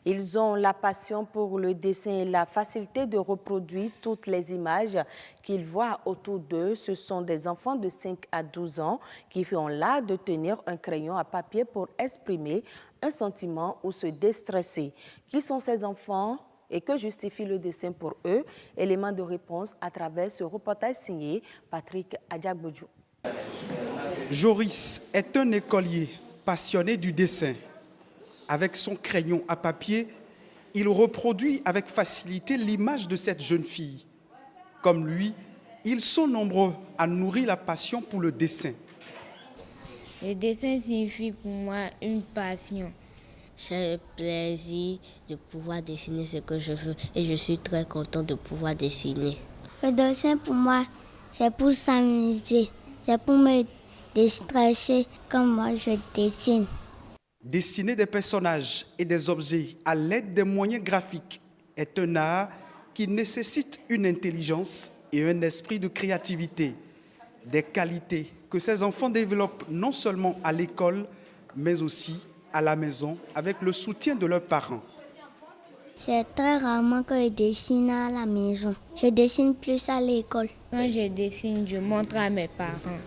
Ils ont la passion pour le dessin et la facilité de reproduire toutes les images qu'ils voient autour d'eux. Ce sont des enfants de 5 à 12 ans qui ont l'art de tenir un crayon à papier pour exprimer un sentiment ou se déstresser. Qui sont ces enfants et que justifie le dessin pour eux? Élément de réponse à travers ce reportage signé Patrick Adjagbodjou. Joris est un écolier passionné du dessin. Avec son crayon à papier, il reproduit avec facilité l'image de cette jeune fille. Comme lui, ils sont nombreux à nourrir la passion pour le dessin. Le dessin signifie pour moi une passion. J'ai le plaisir de pouvoir dessiner ce que je veux et je suis très content de pouvoir dessiner. Le dessin pour moi, c'est pour s'amuser, c'est pour me déstresser comme moi je dessine. Dessiner des personnages et des objets à l'aide des moyens graphiques est un art qui nécessite une intelligence et un esprit de créativité. Des qualités que ces enfants développent non seulement à l'école, mais aussi à la maison avec le soutien de leurs parents. C'est très rarement que je dessine à la maison. Je dessine plus à l'école. Quand je dessine, je montre à mes parents.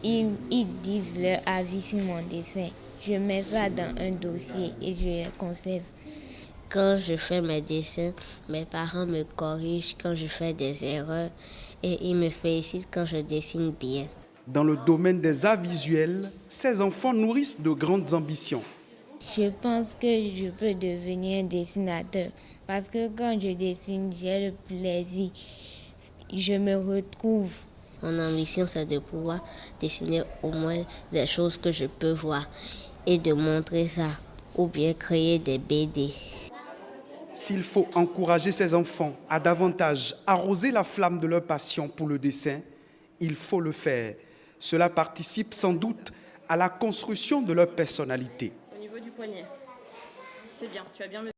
Ils disent leur avis sur mon dessin. Je mets ça dans un dossier et je les conserve. Quand je fais mes dessins, mes parents me corrigent quand je fais des erreurs et ils me félicitent quand je dessine bien. Dans le domaine des arts visuels, ces enfants nourrissent de grandes ambitions. Je pense que je peux devenir un dessinateur parce que quand je dessine, j'ai le plaisir. Je me retrouve. Mon ambition, c'est de pouvoir dessiner au moins des choses que je peux voir et de montrer ça ou bien créer des BD. S'il faut encourager ces enfants à davantage arroser la flamme de leur passion pour le dessin, il faut le faire. Cela participe sans doute à la construction de leur personnalité. Au niveau du poignet, c'est bien, tu as bien